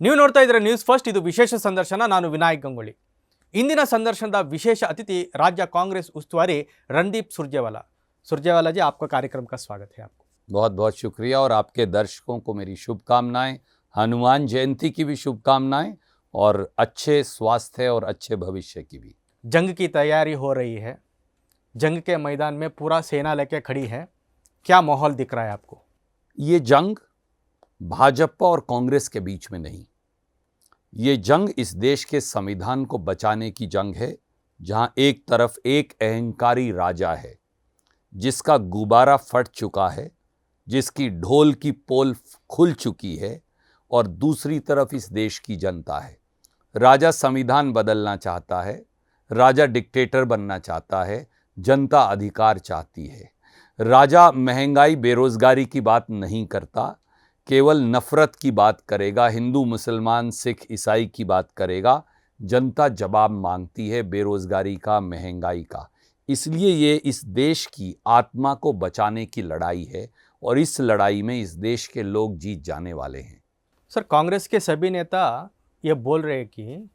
ನೀವು ನೋಡ್ತಾ ಇದ್ರೆ ನ್ಯೂಸ್ ಫಸ್ಟ್. ಇದು ವಿಶೇಷ ಸಂದರ್ಶನ. ನಾನು ವಿನಾಯಕ್ ಗಂಗೊಳ್ಳಿ. ಇಂದಿನ ಸಂದರ್ಶನದ ವಿಶೇಷ अतिथि राज्य कांग्रेस उस्तुवारी रणदीप सुरजेवाला. सुरजेवाला जी, आपका कार्यक्रम का स्वागत है. आपको बहुत बहुत शुक्रिया और आपके दर्शकों को मेरी शुभकामनाएं, हनुमान जयंती की भी शुभकामनाएं और अच्छे स्वास्थ्य और अच्छे भविष्य की भी। जंग की तैयारी हो रही है, जंग के मैदान में पूरा सेना लेके खड़ी है, क्या माहौल दिख रहा है आपको? ये जंग भाजपा और कांग्रेस के बीच में नहीं, ये जंग इस देश के संविधान को बचाने की जंग है, जहां एक तरफ एक अहंकारी राजा है जिसका गुब्बारा फट चुका है, जिसकी ढोल की पोल खुल चुकी है, और दूसरी तरफ इस देश की जनता है। राजा संविधान बदलना चाहता है, राजा डिक्टेटर बनना चाहता है, जनता अधिकार चाहती है। राजा महंगाई बेरोजगारी की बात नहीं करता, केवल नफरत की बात करेगा, हिंदू मुसलमान सिख ईसाई की बात करेगा। जनता जवाब मांगती है बेरोजगारी का, महंगाई का। इसलिए ये इस देश की आत्मा को बचाने की लड़ाई है और इस लड़ाई में इस देश के लोग जीत जाने वाले हैं। सर, कांग्रेस के सभी नेता ये बोल रहे हैं कि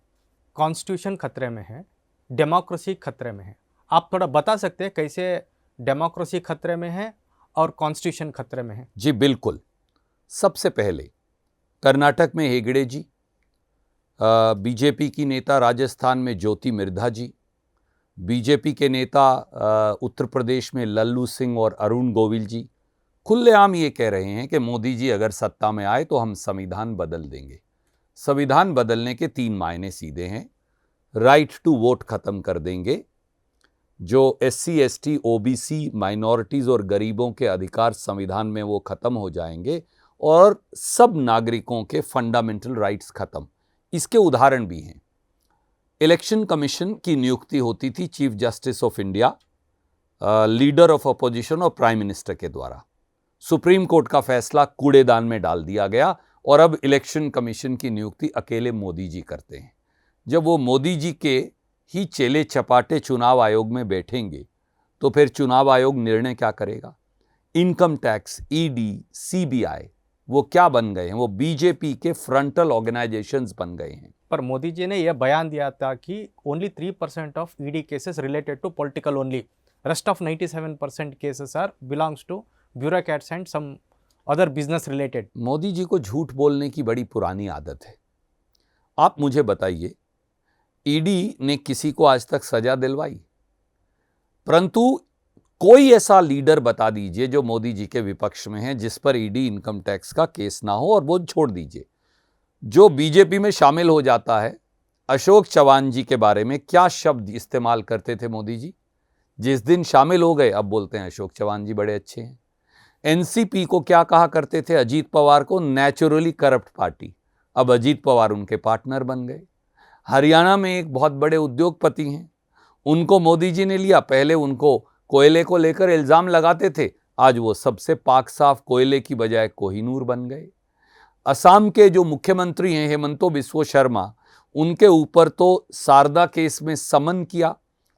कॉन्स्टिट्यूशन खतरे में है, डेमोक्रेसी खतरे में है. आप थोड़ा बता सकते हैं कैसे डेमोक्रेसी खतरे में है और कॉन्स्टिट्यूशन खतरे में है? जी बिल्कुल। सबसे पहले कर्नाटक में हेगड़े जी, बीजेपी की नेता राजस्थान में ज्योति मिर्धा जी, बीजेपी के नेता उत्तर प्रदेश में लल्लू सिंह और अरुण गोविल जी खुलेआम ये कह रहे हैं कि मोदी जी अगर सत्ता में आए तो हम संविधान बदल देंगे। संविधान बदलने के 3 मायने सीधे हैं। राइट टू वोट खत्म कर देंगे, जो SC ST OBC माइनॉरिटीज़ और गरीबों के अधिकार संविधान में वो खत्म हो जाएंगे, और सब नागरिकों के फंडामेंटल राइट्स खत्म। इसके उदाहरण भी हैं। इलेक्शन कमीशन की नियुक्ति होती थी chief justice of India, leader of opposition और प्राइम मिनिस्टर के द्वारा। सुप्रीम कोर्ट का फैसला कूड़ेदान में डाल दिया गया और अब इलेक्शन कमीशन की नियुक्ति अकेले मोदी जी करते हैं। जब वो मोदी जी के ही चेले चपाटे चुनाव आयोग में बैठेंगे तो फिर चुनाव आयोग निर्णय क्या करेगा? इनकम टैक्स, ED, CBI वो क्या बन गए हैं? वो बीजेपी के फ्रंटल ऑर्गेनाइजेशंस बन गए हैं। पर मोदी जी ने यह बयान दिया था कि only 3% of ED cases related to political only, rest of 97% cases are belongs to bureaucrats and some other business related. Modi ji को झूठ बोलने की बड़ी पुरानी आदत है। आप मुझे बताइए, ED ने किसी को आज तक सजा दिलवाई? परंतु कोई ऐसा लीडर बता दीजिए जो मोदी जी के विपक्ष में है जिस पर ED इनकम टैक्स का केस ना हो। और वो छोड़ दीजिए, जो बीजेपी में शामिल हो जाता है, अशोक चव्हाण जी के बारे में क्या शब्द इस्तेमाल करते थे मोदी जी? जिस दिन शामिल हो गए अब बोलते हैं अशोक चव्हाण जी बड़े अच्छे हैं। NCP को क्या कहा करते थे? अजीत पवार को नेचुरली करप्ट पार्टी। अब अजीत पवार उनके पार्टनर बन गए। हरियाणा में एक बहुत बड़े उद्योगपति हैं, उनको मोदी जी ने लिया। पहले उनको कोयले को लेकर इल्ज़ाम लगाते थे, आज वो सबसे पाक साफ कोयले की बजाय कोहिनूर बन गए। असम के जो मुख्यमंत्री हैं हेमंतो बिस्वा शर्मा, उनके ऊपर तो शारदा केस में समन किया,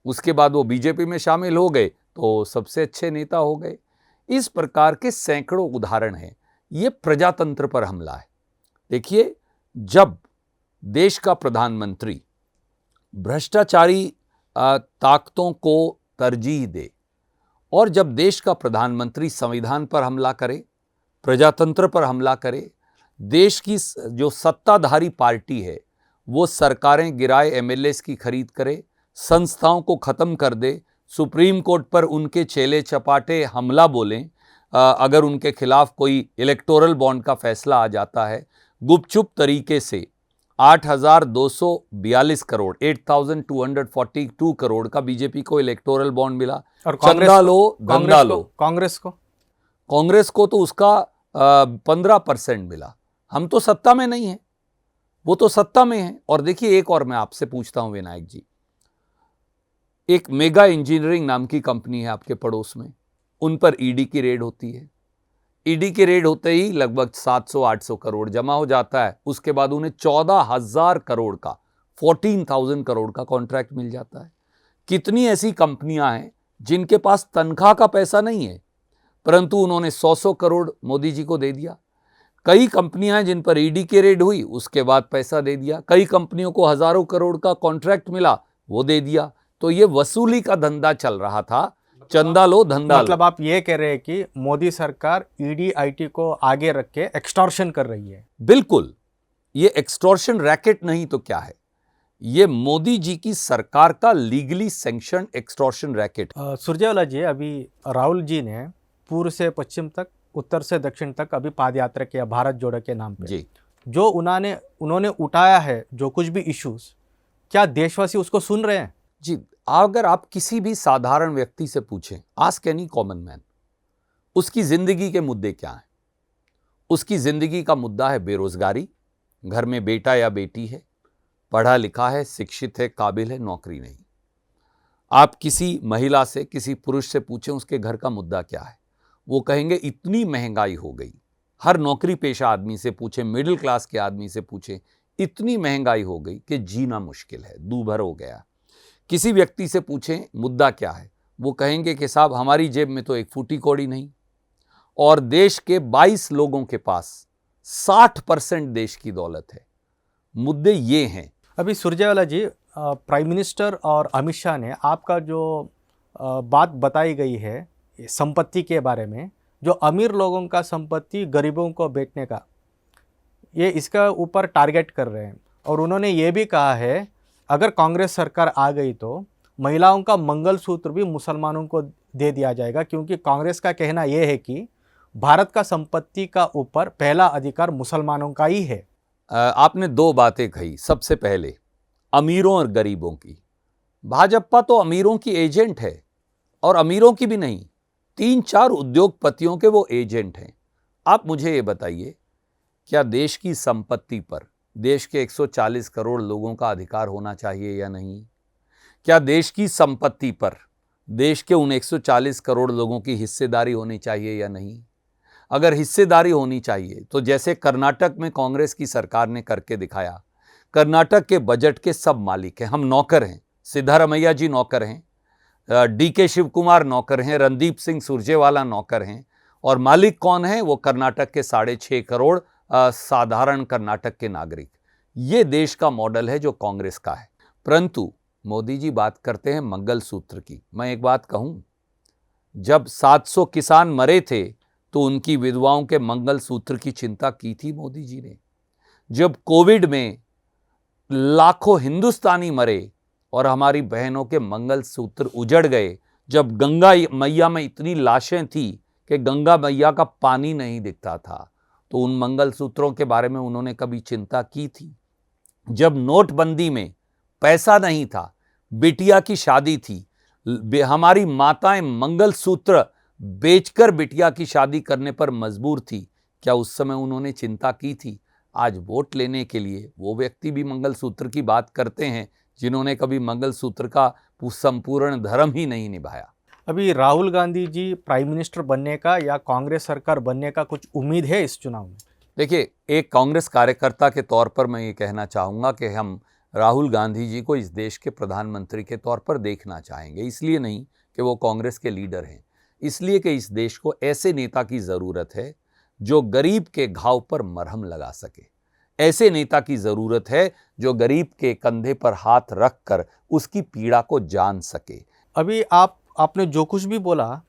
उसके बाद वो बीजेपी में शामिल हो गए तो सबसे अच्छे नेता हो गए। इस प्रकार के सैकड़ों उदाहरण हैं। ये प्रजातंत्र पर हमला है। देखिए, जब देश का प्रधानमंत्री भ्रष्टाचारी ताकतों को तरजीह दे और जब देश का प्रधानमंत्री संविधान पर हमला करे, प्रजातंत्र पर हमला करे, देश की जो सत्ताधारी पार्टी है वो सरकारें गिराए, MLAs की खरीद करे, संस्थाओं को ख़त्म कर दे, सुप्रीम कोर्ट पर उनके चेले चपाटे हमला बोलें, अगर उनके खिलाफ कोई इलेक्टोरल बॉन्ड का फैसला आ जाता है, गुपचुप तरीके से 8,242 करोड़ 8,242 करोड़ का बीजेपी को इलेक्टोरल बॉन्ड मिला। और चंदा लो, धंधा लो। कांग्रेस को तो उसका 15% मिला। हम तो सत्ता में नहीं है, वो तो सत्ता में है। और देखिए, एक और मैं आपसे पूछता हूं विनायक जी, एक मेगा इंजीनियरिंग नाम की कंपनी है आपके पड़ोस में, उन पर ED की रेड होती है। ED की रेड होते ही लगभग 700-800 करोड़ जमा हो जाता है। उसके बाद उन्हें 14,000 करोड़ का 14,000 करोड़ का कॉन्ट्रैक्ट मिल जाता है। कितनी ऐसी कंपनियां हैं जिनके पास तनख्वाह का पैसा नहीं है, परंतु उन्होंने 100-100 करोड़ मोदी जी को दे दिया। कई कंपनियां हैं जिन पर ईडी की रेड हुई, उसके बाद पैसा दे दिया। कई कंपनियों को हजारों करोड़ का कॉन्ट्रैक्ट मिला, वो दे दिया। तो ये वसूली का धंधा चल रहा था, चंदा लो धंधा लो। मतलब आप ये कह रहे हैं कि मोदी सरकार ईडी आईटी को आगे रख के एक्सटॉर्शन कर रही है? बिल्कुल, ये एक्सटॉर्शन रैकेट नहीं तो क्या है, ये मोदी जी की सरकार का legally sanction extortion racket. Surjewala ji, अभी राहुल जी ने पूर्व से पश्चिम तक, उत्तर से दक्षिण तक अभी पाद यात्रा किया भारत जोड़ो के नाम पे। जी, जो उन्होंने उठाया है जो कुछ भी इश्यूज, क्या देशवासी उसको सुन रहे हैं? जी, अगर आप किसी भी साधारण व्यक्ति से पूछें, आस्क एनी कॉमन मैन, उसकी जिंदगी के मुद्दे क्या हैं? उसकी जिंदगी का मुद्दा है बेरोजगारी, घर में बेटा या बेटी है, पढ़ा लिखा है, शिक्षित है, काबिल है, नौकरी नहीं। आप किसी महिला से, किसी पुरुष से पूछें उसके घर का मुद्दा क्या है, वो कहेंगे इतनी महंगाई हो गई। हर नौकरी पेशा आदमी से पूछें, मिडिल क्लास के आदमी से पूछें, इतनी महंगाई हो गई कि जीना मुश्किल है, दूभर हो गया। किसी व्यक्ति से पूछें मुद्दा क्या है, वो कहेंगे कि साहब हमारी जेब में तो एक फूटी कौड़ी नहीं, और देश के 22 लोगों के पास 60% देश की दौलत है। मुद्दे ये हैं। अभी सुरजेवाला जी, प्राइम मिनिस्टर और अमित शाह ने आपका जो बात बताई गई है संपत्ति के बारे में, जो अमीर लोगों का संपत्ति गरीबों को बेचने का, ये इसका ऊपर टारगेट कर रहे हैं। और उन्होंने ये भी कहा है अगर कांग्रेस सरकार आ गई तो महिलाओं का मंगलसूत्र भी मुसलमानों को दे दिया जाएगा, क्योंकि कांग्रेस का कहना यह है कि भारत का संपत्ति का ऊपर पहला अधिकार मुसलमानों का ही है। आपने दो बातें कही। सबसे पहले अमीरों और गरीबों की, भाजपा तो अमीरों की एजेंट है, और अमीरों की भी नहीं, 3-4 उद्योगपतियों के वो एजेंट हैं। आप मुझे ये बताइए, क्या देश की संपत्ति पर देश के 140 करोड़ लोगों का अधिकार होना चाहिए या नहीं? क्या देश की संपत्ति पर देश के उन 140 करोड़ लोगों की हिस्सेदारी होनी चाहिए या नहीं? अगर हिस्सेदारी होनी चाहिए तो जैसे कर्नाटक में कांग्रेस की सरकार ने करके दिखाया, कर्नाटक के बजट के सब मालिक हैं, हम नौकर हैं, सिद्धारमैया जी नौकर हैं, डीके शिव कुमार नौकर हैं, रणदीप सिंह सुरजेवाला नौकर हैं, और मालिक कौन है? वो कर्नाटक के 6.5 करोड़ साधारण कर्नाटक के नागरिक। ये देश का मॉडल है जो कांग्रेस का है। परंतु मोदी जी बात करते हैं मंगलसूत्र की। मैं एक बात कहूं, जब 700 किसान मरे थे तो उनकी विधवाओं के मंगलसूत्र की चिंता की थी मोदी जी ने। जब कोविड में लाखों हिंदुस्तानी मरे और हमारी बहनों के मंगलसूत्र उजड़ गए, जब गंगा मैया में इतनी लाशें थी कि गंगा मैया का पानी नहीं दिखता था, तो उन मंगलसूत्रों के बारे में उन्होंने कभी चिंता की थी? जब नोटबंदी में पैसा नहीं था, बिटिया की शादी थी, हमारी माताएं मंगलसूत्र बेचकर बिटिया की शादी करने पर मजबूर थी, क्या उस समय उन्होंने चिंता की थी? आज वोट लेने के लिए वो व्यक्ति भी मंगलसूत्र की बात करते हैं जिन्होंने कभी मंगलसूत्र का संपूर्ण धर्म ही नहीं निभाया। अभी राहुल गांधी जी प्राइम मिनिस्टर बनने का या कांग्रेस सरकार बनने का कुछ उम्मीद है इस चुनाव में? देखिए, एक कांग्रेस कार्यकर्ता के तौर पर मैं ये कहना चाहूँगा कि हम राहुल गांधी जी को इस देश के प्रधानमंत्री के तौर पर देखना चाहेंगे। इसलिए नहीं कि वो कांग्रेस के लीडर हैं, इसलिए कि इस देश को ऐसे नेता की ज़रूरत है जो गरीब के घाव पर मरहम लगा सके। ऐसे नेता की ज़रूरत है जो गरीब के कंधे पर हाथ रख कर उसकी पीड़ा को जान सके। अभी आपने जो कुछ भी बोला,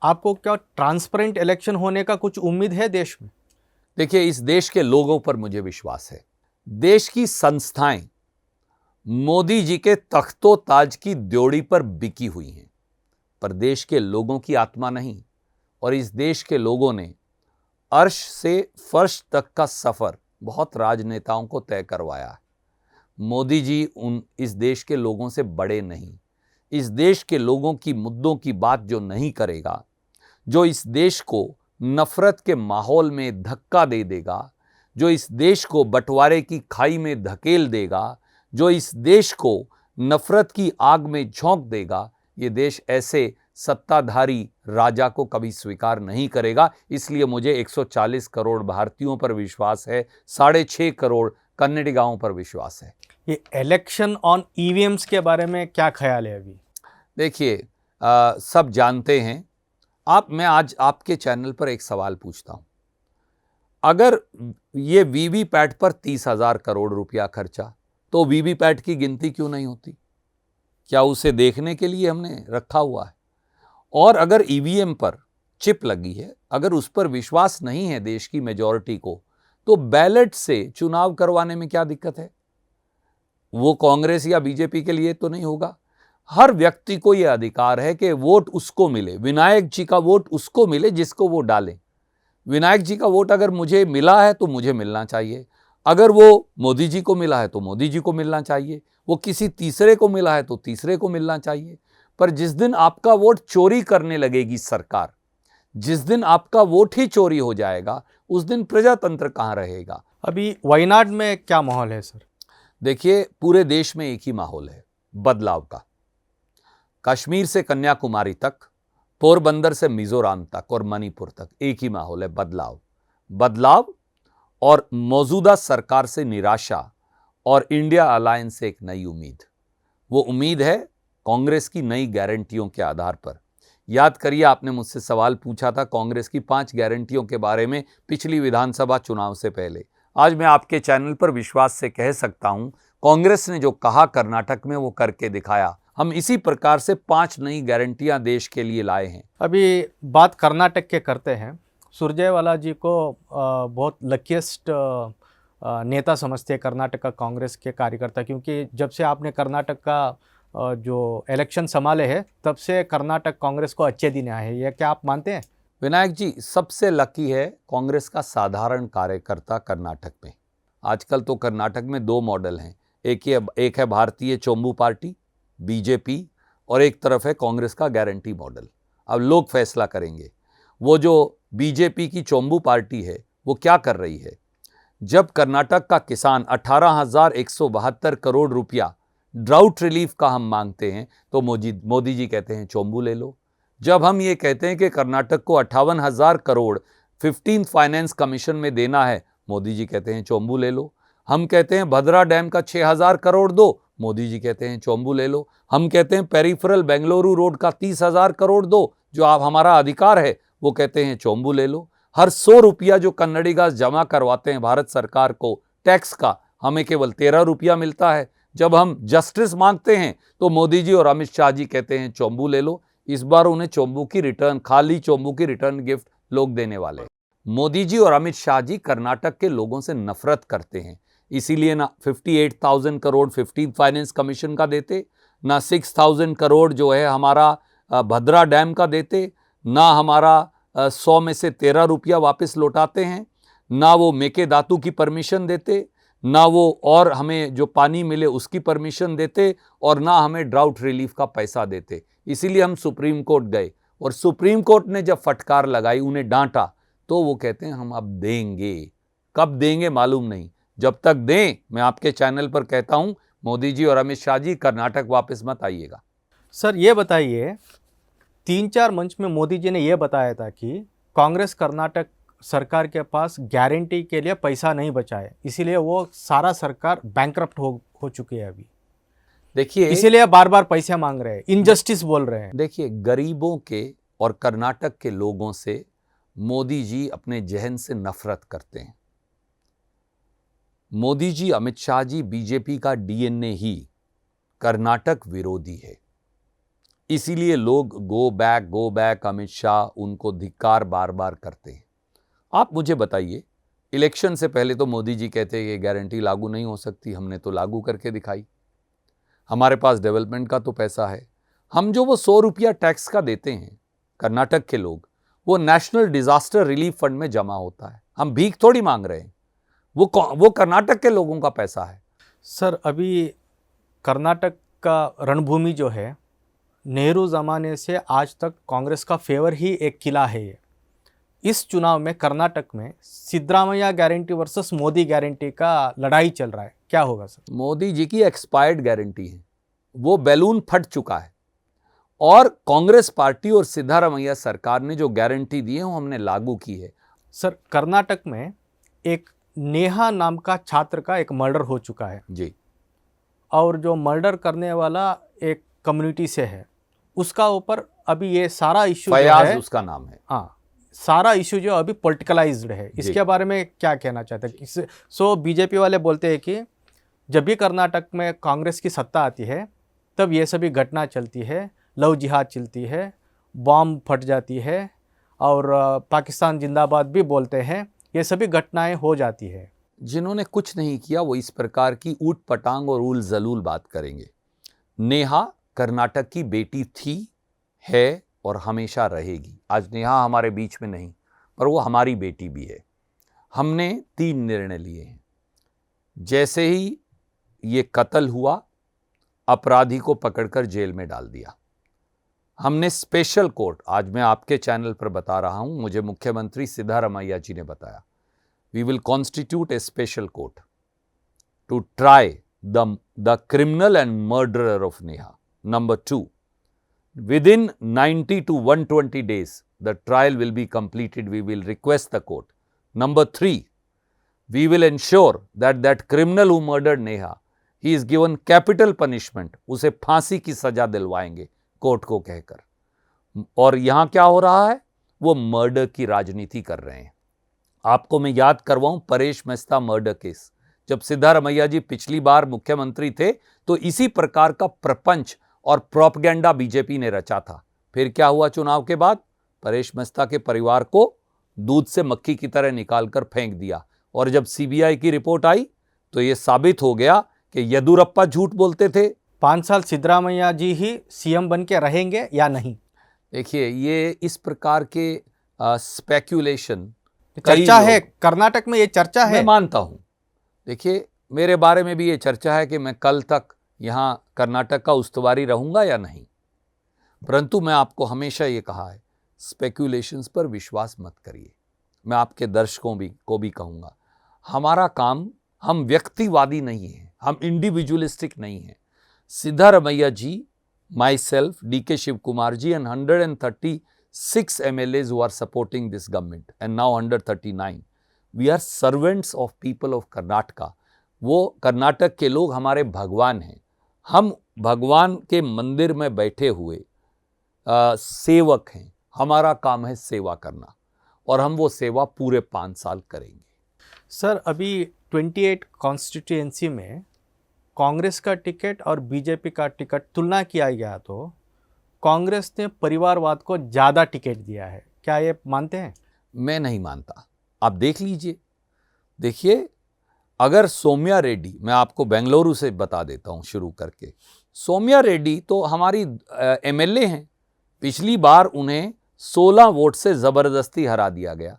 आपको क्या ट्रांसपेरेंट इलेक्शन होने का कुछ उम्मीद है देश में? देखिए, इस देश के लोगों पर मुझे विश्वास है। देश की संस्थाएं मोदी जी के तख्तो ताज की ड्योढ़ी पर बिकी हुई हैं, पर देश के लोगों की आत्मा नहीं। और इस देश के लोगों ने अर्श से फर्श तक का सफर बहुत राजनेताओं को तय करवाया है। मोदी जी इस देश के लोगों से बड़े नहीं। इस देश के लोगों की मुद्दों की बात जो नहीं करेगा, जो इस देश को नफरत के माहौल में धक्का दे देगा, जो इस देश को बंटवारे की खाई में धकेल देगा, जो इस देश को नफरत की आग में झोंक देगा, ये देश ऐसे सत्ताधारी राजा को कभी स्वीकार नहीं करेगा। इसलिए मुझे 140 करोड़ भारतीयों पर विश्वास है, 6.5 करोड़ कन्नडिगाओं पर विश्वास है। ये इलेक्शन ऑन ईवीएम्स के बारे में क्या ख्याल है अभी? देखिए, सब जानते हैं। मैं आज आपके चैनल पर एक सवाल पूछता हूं। अगर ये वीवीपैट पर 30,000 करोड़ रुपया खर्चा, तो वीवीपैट की गिनती क्यों नहीं होती? क्या उसे देखने के लिए हमने रखा हुआ है? और अगर ईवीएम पर चिप लगी है, अगर उस पर विश्वास नहीं है देश की मेजॉरिटी को, तो बैलेट से चुनाव करवाने में क्या दिक्कत है? वो कांग्रेस या बीजेपी के लिए तो नहीं होगा। हर व्यक्ति को यह अधिकार है कि वोट उसको मिले, विनायक जी का वोट उसको मिले जिसको वो डालें। विनायक जी का वोट अगर मुझे मिला है तो मुझे मिलना चाहिए, अगर वो मोदी जी को मिला है तो मोदी जी को मिलना चाहिए, वो किसी तीसरे को मिला है तो तीसरे को मिलना चाहिए। पर जिस दिन आपका वोट चोरी करने लगेगी सरकार, जिस दिन आपका वोट ही चोरी हो जाएगा, उस दिन प्रजातंत्र कहाँ रहेगा? अभी वायनाड में क्या माहौल है सर? देखिए, पूरे देश में एक ही माहौल है, बदलाव का। कश्मीर से कन्याकुमारी तक, पोरबंदर से मिजोरम तक और मणिपुर तक एक ही माहौल है, बदलाव। बदलाव और मौजूदा सरकार से निराशा और इंडिया अलायंस से एक नई उम्मीद। वो उम्मीद है कांग्रेस की नई गारंटियों के आधार पर। याद करिए, आपने मुझसे सवाल पूछा था कांग्रेस की 5 गारंटियों के बारे में पिछली विधानसभा चुनाव से पहले। आज मैं आपके चैनल पर विश्वास से कह सकता हूं, कांग्रेस ने जो कहा कर्नाटक में वो करके दिखाया। हम इसी प्रकार से 5 नई गारंटियां देश के लिए लाए हैं। अभी बात कर्नाटक के करते हैं। सुरजेवाला जी को बहुत लकीस्ट नेता समझते हैं कर्नाटक का कांग्रेस के कार्यकर्ता, क्योंकि जब से आपने कर्नाटक का जो इलेक्शन संभाले हैं तब से कर्नाटक कांग्रेस को अच्छे दिन आए हैं, ये क्या आप मानते हैं? विनायक जी, सबसे लकी है कांग्रेस का साधारण कार्यकर्ता कर्नाटक में। आजकल तो कर्नाटक में 2 मॉडल हैं, एक है भारतीय चोंबू पार्टी बीजेपी, और एक तरफ है कांग्रेस का गारंटी मॉडल। अब लोग फैसला करेंगे। वो जो बीजेपी की चोंबू पार्टी है वो क्या कर रही है? जब कर्नाटक का किसान 18,172 करोड़ रुपया ड्राउट रिलीफ का हम मांगते हैं तो मोदी जी कहते हैं चोंबू ले लो। जब हम ये कहते हैं कि कर्नाटक को 58,000 करोड़ 15 फाइनेंस कमीशन में देना है, मोदी जी कहते हैं चोंबू ले लो। हम कहते हैं भद्रा डैम का 6,000 करोड़ दो, मोदी जी कहते हैं चोंबू ले लो। हम कहते हैं पेरिफेरल बेंगलुरु रोड का 30,000 करोड़ दो, जो आप हमारा अधिकार है, वो कहते हैं चोंबू ले लो। हर 100 रुपया जो कन्नड़िगास जमा करवाते हैं भारत सरकार को टैक्स का, हमें केवल 13 रुपया मिलता है। जब हम जस्टिस मांगते हैं तो मोदी जी और अमित शाह जी कहते हैं चोंबू ले लो। इस बार उन्हें चोंबू की रिटर्न, खाली चोंबू की रिटर्न गिफ्ट लोग देने वाले। मोदी जी और अमित शाह जी कर्नाटक के लोगों से नफरत करते हैं, इसीलिए ना 58,000 करोड़ 15 फाइनेंस कमीशन का देते, ना 6,000 करोड़ जो है हमारा भद्रा डैम का देते, ना हमारा 100 में से 13 रुपया वापस लौटाते हैं, ना वो मेकेदातु की परमिशन देते, ना वो और हमें जो पानी मिले उसकी परमिशन देते, और ना हमें ड्राउट रिलीफ का पैसा देते। इसीलिए हम सुप्रीम कोर्ट गए, और सुप्रीम कोर्ट ने जब फटकार लगाई, उन्हें डांटा, तो वो कहते हैं हम अब देंगे। कब देंगे मालूम नहीं, जब तक दें, मैं आपके चैनल पर कहता हूं, मोदी जी और अमित शाह जी कर्नाटक वापस मत आइएगा। सर ये बताइए, 3-4 मंच में मोदी जी ने यह बताया था कि कांग्रेस कर्नाटक सरकार के पास गारंटी के लिए पैसा नहीं बचा है, इसीलिए वो सारा सरकार बैंकरप्ट हो चुकी है अभी। देखिए, इसीलिए बार बार पैसे मांग रहे हैं, इनजस्टिस बोल रहे हैं। देखिए, गरीबों के और कर्नाटक के लोगों से मोदी जी अपने जहन से नफरत करते हैं। मोदी जी, अमित शाह जी, बीजेपी का डीएनए ही कर्नाटक विरोधी है। इसीलिए लोग गो बैक अमित शाह, उनको धिक्कार बार बार करते हैं। आप मुझे बताइए, इलेक्शन से पहले तो मोदी जी कहते हैं ये गारंटी लागू नहीं हो सकती, हमने तो लागू करके दिखाई। हमारे पास डेवलपमेंट का तो पैसा है। हम जो वो 100 रुपया टैक्स का देते हैं कर्नाटक के लोग, वो नेशनल डिजास्टर रिलीफ फंड में जमा होता है। हम भीख थोड़ी मांग रहे हैं, वो कर्नाटक के लोगों का पैसा है। सर अभी कर्नाटक का रणभूमि जो है, नेहरू ज़माने से आज तक कांग्रेस का फेवर ही एक किला है। ये इस चुनाव में कर्नाटक में Siddaramaiah guarantee versus Modi guarantee का लड़ाई चल रहा है, क्या होगा सर? मोदी जी की एक्सपायर्ड गारंटी है, वो बैलून फट चुका है, और कांग्रेस पार्टी और सिद्धरामैया सरकार ने जो गारंटी दी है वो हमने लागू की है। सर कर्नाटक में एक नेहा नाम का छात्र का एक मर्डर हो चुका है जी, और जो मर्डर करने वाला एक कम्युनिटी से है, उसका ऊपर अभी ये सारा इश्यू फयाज उसका नाम है। हाँ, सारा इशू जो अभी पॉलिटिकलाइज्ड है, जी। इसके बारे में क्या कहना चाहते हैं? सो बीजेपी वाले बोलते हैं कि जब भी कर्नाटक में कांग्रेस की सत्ता आती है तब ये सभी घटना चलती है, लव जिहाद चलती है, बॉम्ब फट जाती है और पाकिस्तान जिंदाबाद भी बोलते हैं, ये सभी घटनाएं हो जाती है। जिन्होंने कुछ नहीं किया वो इस प्रकार की ऊट पटांग और उल जलूल बात करेंगे। नेहा कर्नाटक की बेटी थी, है और हमेशा रहेगी। आज नेहा हमारे बीच में नहीं, पर वो हमारी बेटी भी है। हमने 3 निर्णय लिए हैं। जैसे ही ये कत्ल हुआ, अपराधी को पकड़कर जेल में डाल दिया। हमने स्पेशल कोर्ट, आज मैं आपके चैनल पर बता रहा हूं, मुझे मुख्यमंत्री सिद्धारमैया जी ने बताया, we will constitute a special court to try the criminal and murderer of Neha. Number 2, within 90 to 120 days, the trial will be completed. We will request the court. Number 3, we will ensure that that criminal who murdered Neha, he is given capital punishment. उसे फांसी की सजा दिलवाएंगे court को कहकर। और यहां क्या हो रहा है, वो मर्डर की राजनीति कर रहे हैं। आपको मैं याद करवाऊं परेश मेहता मर्डर केस, जब सिद्धारमैया जी पिछली बार मुख्यमंत्री थे तो इसी प्रकार का प्रपंच और प्रोपगेंडा बीजेपी ने रचा था। फिर क्या हुआ चुनाव के बाद, परेश मेहता के परिवार को दूध से मक्खी की तरह निकालकर फेंक दिया। और जब सीबीआई की रिपोर्ट आई तो यह साबित हो गया कि येदुरप्पा झूठ बोलते थे। 5 साल सिद्धरामैया जी ही सीएम बन के रहेंगे या नहीं? देखिए, ये इस प्रकार के स्पेक्यूलेशन चर्चा है कर्नाटक में, ये चर्चा है। मैं मानता हूं। देखिए, मेरे बारे में भी ये चर्चा है कि मैं कल तक यहां कर्नाटक का उस्तुवारी रहूंगा या नहीं, परंतु मैं आपको हमेशा ये कहा है, स्पेक्यूलेशंस पर विश्वास मत करिए। मैं आपके दर्शकों को भी कहूंगा, हमारा काम, हम व्यक्तिवादी नहीं हैं, हम इंडिविजुअलिस्टिक नहीं हैं। Siddaramaiah ji, myself, DK Shiva Kumar ji and 136 MLAs who are supporting this government and now 139, we are servants of people of Karnataka. वो कर्नाटक के लोग हमारे भगवान हैं। हम भगवान के मंदिर में बैठे हुए सेवक हैं। हमारा काम है सेवा करना और हम वो सेवा पूरे 5 साल करेंगे। सर, अभी 28 कॉन्स्टिट्यूएंसी में कांग्रेस का टिकट और बीजेपी का टिकट तुलना किया गया तो कांग्रेस ने परिवारवाद को ज़्यादा टिकट दिया है, क्या ये मानते हैं? मैं नहीं मानता। आप देख लीजिए। देखिए, अगर सौम्या रेड्डी, मैं आपको बेंगलुरु से बता देता हूं शुरू करके, सौम्या रेड्डी तो हमारी MLA हैं। पिछली बार उन्हें 16 वोट से ज़बरदस्ती हरा दिया गया।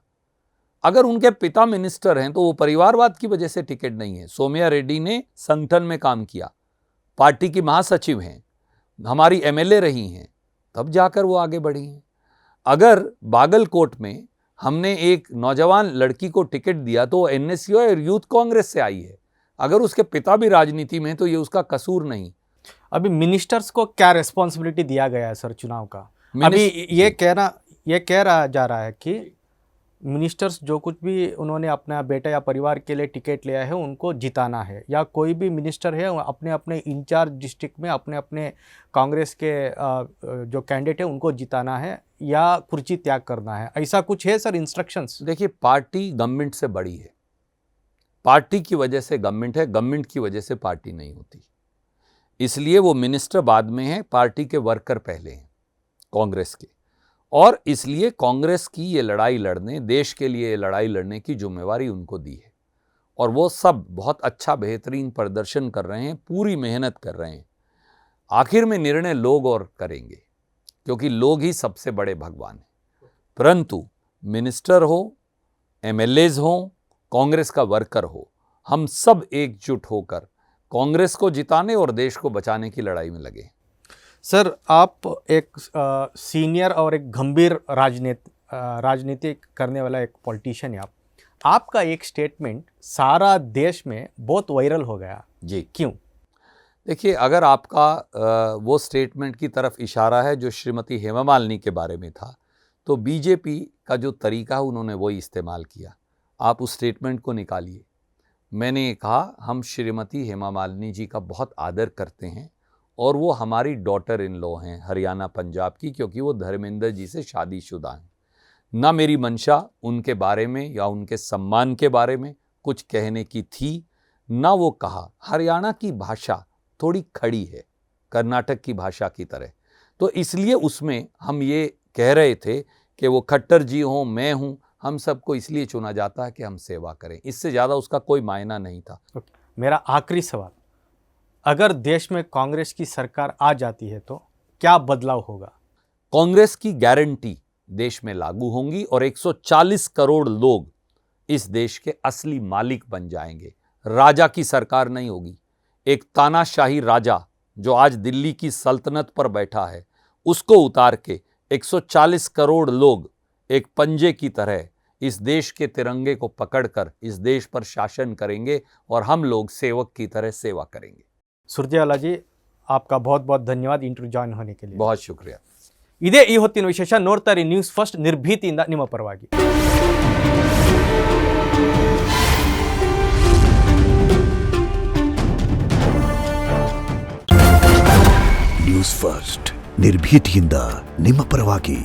अगर उनके पिता मिनिस्टर हैं तो वो परिवारवाद की वजह से टिकट नहीं है। सौम्या रेड्डी ने संगठन में काम किया, पार्टी की महासचिव हैं, हमारी MLA रही हैं, तब जाकर वो आगे बढ़ी हैं। अगर बागलकोट में हमने एक नौजवान लड़की को टिकट दिया तो वो NSU और यूथ कांग्रेस से आई है। अगर उसके पिता भी राजनीति में हैं तो ये उसका कसूर नहीं। अभी मिनिस्टर्स को क्या रिस्पॉन्सिबिलिटी दिया गया है सर चुनाव का? अभी ये कह रहा जा रहा है कि मिनिस्टर्स जो कुछ भी उन्होंने अपना बेटा या परिवार के लिए टिकट लिया है उनको जिताना है, या कोई भी मिनिस्टर है अपने अपने इंचार्ज डिस्ट्रिक्ट में अपने अपने कांग्रेस के जो कैंडिडेट है उनको जिताना है या कुर्सी त्याग करना है, ऐसा कुछ है सर इंस्ट्रक्शंस? देखिए, पार्टी गवर्नमेंट से बड़ी है। पार्टी की वजह से गवर्नमेंट है, गवर्नमेंट की वजह से पार्टी नहीं होती। इसलिए वो मिनिस्टर बाद में है, पार्टी के वर्कर पहले हैं कांग्रेस के। और इसलिए कांग्रेस की ये लड़ाई लड़ने, देश के लिए ये लड़ाई लड़ने की जिम्मेवारी उनको दी है और वो सब बहुत अच्छा बेहतरीन प्रदर्शन कर रहे हैं, पूरी मेहनत कर रहे हैं। आखिर में निर्णय लोग और करेंगे क्योंकि लोग ही सबसे बड़े भगवान हैं। परंतु मिनिस्टर हो, MLAs हो, कांग्रेस का वर्कर हो, हम सब एकजुट होकर कांग्रेस को जिताने और देश को बचाने की लड़ाई में लगे। सर, आप एक सीनियर और एक गंभीर राजनीति करने वाला एक पॉलिटिशियन है। आपका एक स्टेटमेंट सारा देश में बहुत वायरल हो गया जी। क्यों? देखिए, अगर आपका वो स्टेटमेंट की तरफ इशारा है जो श्रीमती हेमा मालिनी के बारे में था, तो बीजेपी का जो तरीका है उन्होंने वही इस्तेमाल किया। आप उस स्टेटमेंट को निकालिए। मैंने कहा, हम श्रीमती हेमा मालिनी जी का बहुत आदर करते हैं और वो हमारी डॉटर इन लॉ हैं हरियाणा पंजाब की, क्योंकि वो धर्मेंद्र जी से शादीशुदा हैं। ना मेरी मंशा उनके बारे में या उनके सम्मान के बारे में कुछ कहने की थी, ना वो कहा। हरियाणा की भाषा थोड़ी खड़ी है, कर्नाटक की भाषा की तरह, तो इसलिए उसमें हम ये कह रहे थे कि वो खट्टर जी हों, मैं हूं, हम सबको इसलिए चुना जाता है कि हम सेवा करें, इससे ज़्यादा उसका कोई मायना नहीं था। मेरा आखिरी सवाल, अगर देश में कांग्रेस की सरकार आ जाती है तो क्या बदलाव होगा? कांग्रेस की गारंटी देश में लागू होंगी और 140 करोड़ लोग इस देश के असली मालिक बन जाएंगे। राजा की सरकार नहीं होगी। एक तानाशाही राजा जो आज दिल्ली की सल्तनत पर बैठा है, उसको उतार के 140 करोड़ लोग एक पंजे की तरह इस देश के तिरंगे को पकड़कर इस देश पर शासन करेंगे और हम लोग सेवक की तरह सेवा करेंगे। सुरजेवाला जी, आपका बहुत बहुत धन्यवाद इंटरव्यू ಜಾಯಿನ್ होने के लिए. बहुत शुक्रिया. ಇದೇ ಈ ಹೊತ್ತಿನ ವಿಶೇಷ. ನೋಡ್ತಾರೆ ನ್ಯೂಸ್ ಫಸ್ಟ್, ನಿರ್ಭೀತಿಯಿಂದ ನಿಮ್ಮ ಪರವಾಗಿ. ನ್ಯೂಸ್ ಫಸ್ಟ್, ನಿರ್ಭೀತಿಯಿಂದ ನಿಮ್ಮ ಪರವಾಗಿ.